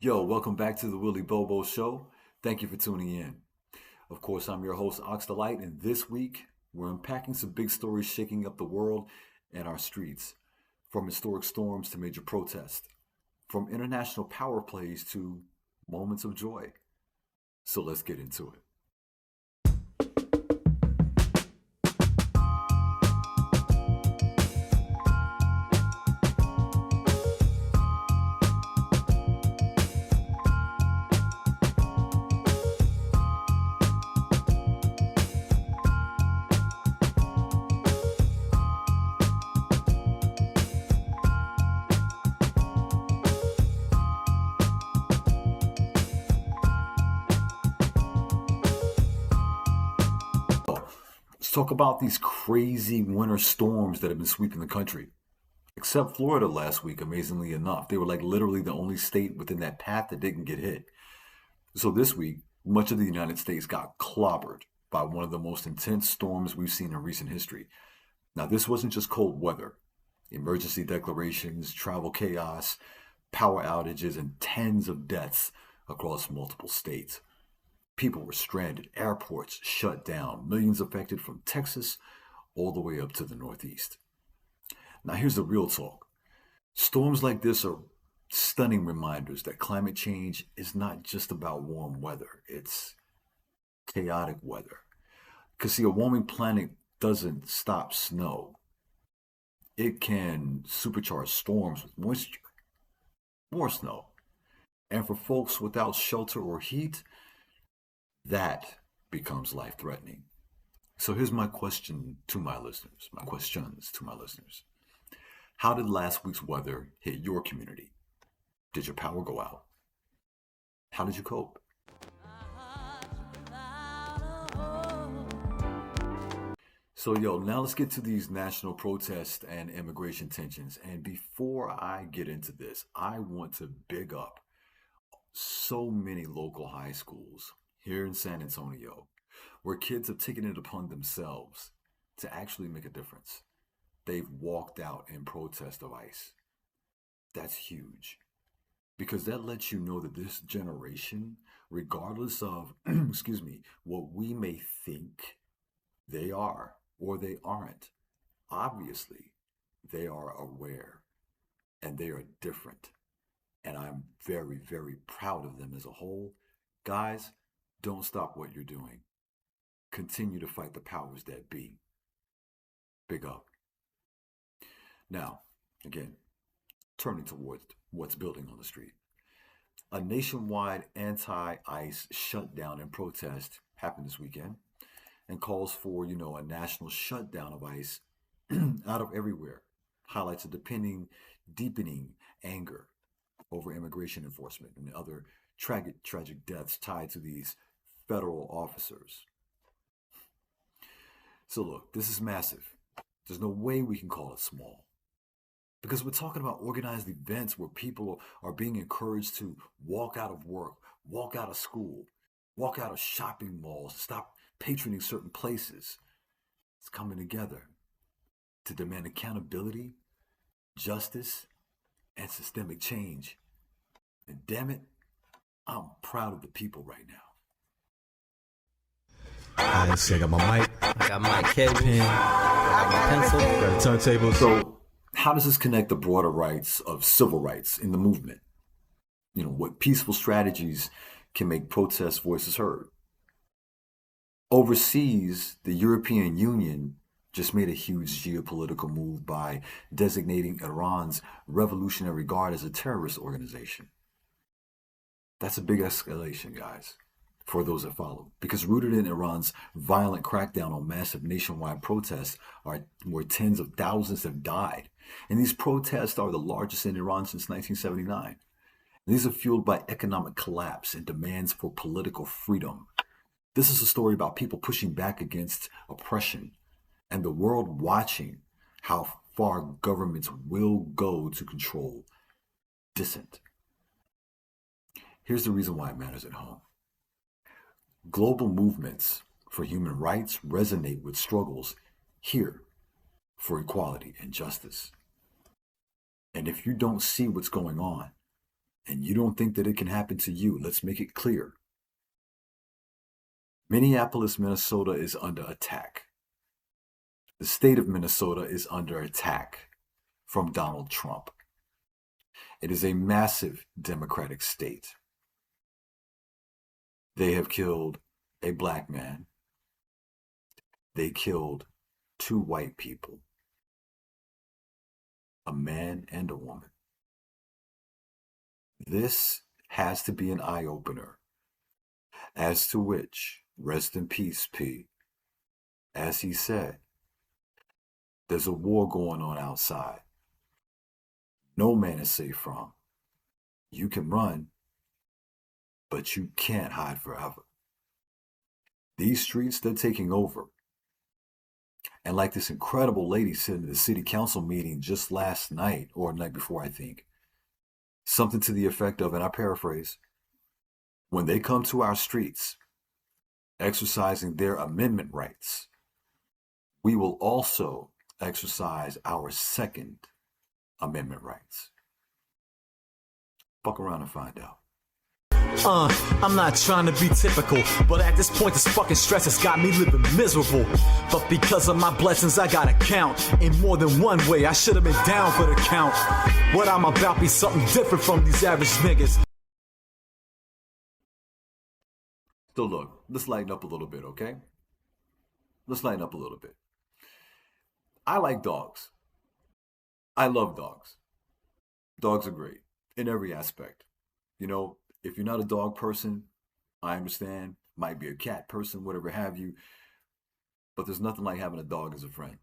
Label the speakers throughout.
Speaker 1: Yo, welcome back to the Willy Bobo Show. Thank you for tuning in. Of course, I'm your host, Ox the Light, and this week we're unpacking some big stories shaking up the world and our streets, from historic storms to major protests, from international power plays to moments of joy. So let's get into it. Let's talk about these crazy winter storms that have been sweeping the country. Except Florida last week, amazingly enough. They were like literally the only state within that path that didn't get hit. So this week, much of the United States got clobbered by one of the most intense storms we've seen in recent history. Now, this wasn't just cold weather. Emergency declarations, travel chaos, power outages, and tens of deaths across multiple states. People were stranded, airports shut down, millions affected from Texas all the way up to the Northeast. Now, here's the real talk. Storms like this are stunning reminders that climate change is not just about warm weather, it's chaotic weather. Because, see, a warming planet doesn't stop snow, it can supercharge storms with moisture, more snow. And for folks without shelter or heat, that becomes life threatening. So here's my question to my listeners, my questions to my listeners. How did last week's weather hit your community? Did your power go out? How did you cope? So, now let's get to these national protests and immigration tensions. And before I get into this, I want to big up so many local high schools here in San Antonio, where kids have taken it upon themselves to actually make a difference. They've walked out in protest of ICE. That's huge, because that lets you know that this generation, regardless of, excuse me, what we may think they are or they aren't, obviously they are aware and they are different. And I'm very, very proud of them as a whole. Guys, don't stop what you're doing. Continue to fight the powers that be. Big up. Now, again, turning towards what's building on the street. A nationwide anti-ICE shutdown and protest happened this weekend and calls for, a national shutdown of ICE out of everywhere. Highlights a deepening anger over immigration enforcement and other tragic deaths tied to these federal officers. So look, this is massive. There's no way we can call it small. Because we're talking about organized events where people are being encouraged to walk out of work, walk out of school, walk out of shopping malls, stop patroning certain places. It's coming together to demand accountability, justice, and systemic change. And damn it, I'm proud of the people right now.
Speaker 2: I see, I got my mic,
Speaker 3: I got my pen, I got my pencil.
Speaker 2: got the turntables.
Speaker 1: So, how does this connect the broader rights of civil rights in the movement? What peaceful strategies can make protest voices heard? Overseas, the European Union just made a huge geopolitical move by designating Iran's Revolutionary Guard as a terrorist organization. That's a big escalation, guys, for those that follow, because rooted in Iran's violent crackdown on massive nationwide protests where tens of thousands have died. And these protests are the largest in Iran since 1979. And these are fueled by economic collapse and demands for political freedom. This is a story about people pushing back against oppression and the world watching how far governments will go to control dissent. Here's the reason why it matters at home. Global movements for human rights resonate with struggles here for equality and justice. And if you don't see what's going on, and you don't think that it can happen to you, let's make it clear. Minneapolis, Minnesota is under attack. The state of Minnesota is under attack from Donald Trump. It is a massive Democratic state. They have killed a black man. They killed 2 white people, a man and a woman. This has to be an eye-opener, as to which, rest in peace, P, as he said, there's a war going on outside. No man is safe from. You can run, but you can't hide forever. These streets, they're taking over. And like this incredible lady said in the city council meeting just last night, or the night before, I think, something to the effect of, and I paraphrase, when they come to our streets, exercising their amendment rights, we will also exercise our Second Amendment rights. Fuck around and find out.
Speaker 2: I'm not trying to be typical, but at this point this fucking stress has got me living miserable. But because of my blessings I gotta count. In more than one way I should have been down for the count. What I'm about be something different from these average niggas.
Speaker 1: So look, let's lighten up a little bit, okay? Let's lighten up a little bit. I like dogs. I love dogs. Dogs are great in every aspect. You know, if you're not a dog person, I understand. Might be a cat person, whatever have you. But there's nothing like having a dog as a friend.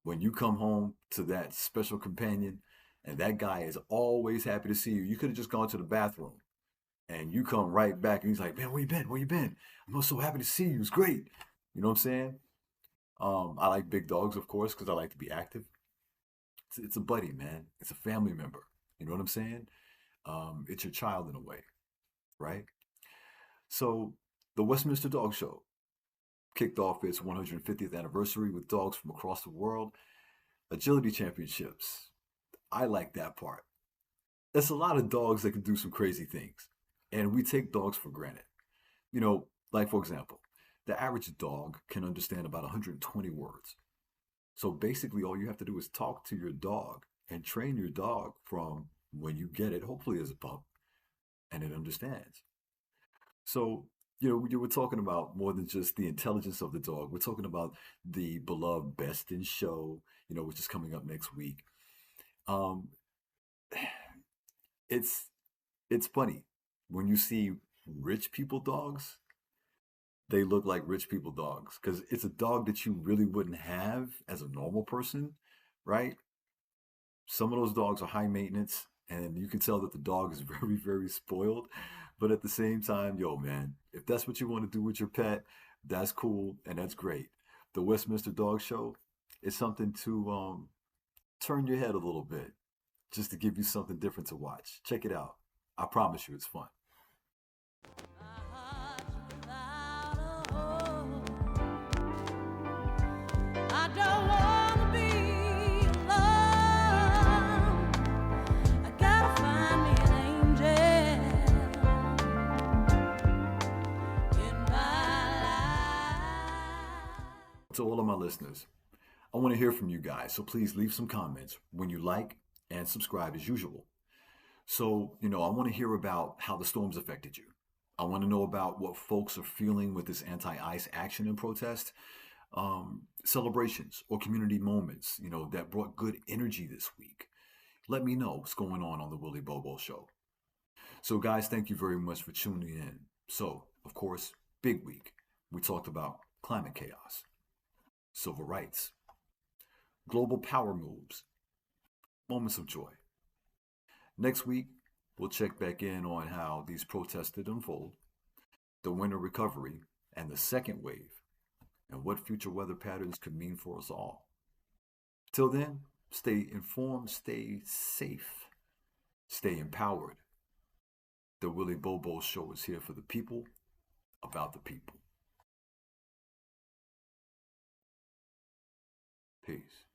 Speaker 1: When you come home to that special companion and that guy is always happy to see you, you could have just gone to the bathroom and you come right back and he's like, man, where you been? Where you been? I'm so happy to see you. It's great. You know what I'm saying? I like big dogs, of course, because I like to be active. It's a buddy, man. It's a family member. You know what I'm saying? It's your child in a way, right? So the Westminster Dog Show kicked off its 150th anniversary with dogs from across the world. Agility championships. I like that part. There's a lot of dogs that can do some crazy things, and we take dogs for granted. You know, like for example, the average dog can understand about 120 words. So basically all you have to do is talk to your dog and train your dog from when you get it, hopefully as a pup, and it understands. So, you know, you were talking about more than just the intelligence of the dog. We're talking about the beloved Best in Show, you know, which is coming up next week. It's funny when you see rich people dogs, they look like rich people dogs because it's a dog that you really wouldn't have as a normal person, right? Some of those dogs are high maintenance and you can tell that the dog is very, very spoiled. But at the same time, yo, man, if that's what you want to do with your pet, that's cool and that's great. The Westminster Dog Show is something to turn your head a little bit, just to give you something different to watch. Check it out. I promise you it's fun.
Speaker 4: I don't wanna be alone. I gotta find me an angel in my life.
Speaker 1: To all of my listeners, I want to hear from you guys, so please leave some comments when you like and subscribe as usual. So, you know, I want to hear about how the storms affected you. I want to know about what folks are feeling with this anti-ICE action and protest. Celebrations or community moments, you know, that brought good energy this week. Let me know what's going on the Willy Bobo Show. So guys, thank you very much for tuning in. So, of course, big week. We talked about climate chaos, civil rights, global power moves, moments of joy. Next week, we'll check back in on how these protests did unfold, the winter recovery, and the second wave, and what future weather patterns could mean for us all. Till then, stay informed, stay safe, stay empowered. The Willy Bobo Show is here for the people, about the people. Peace.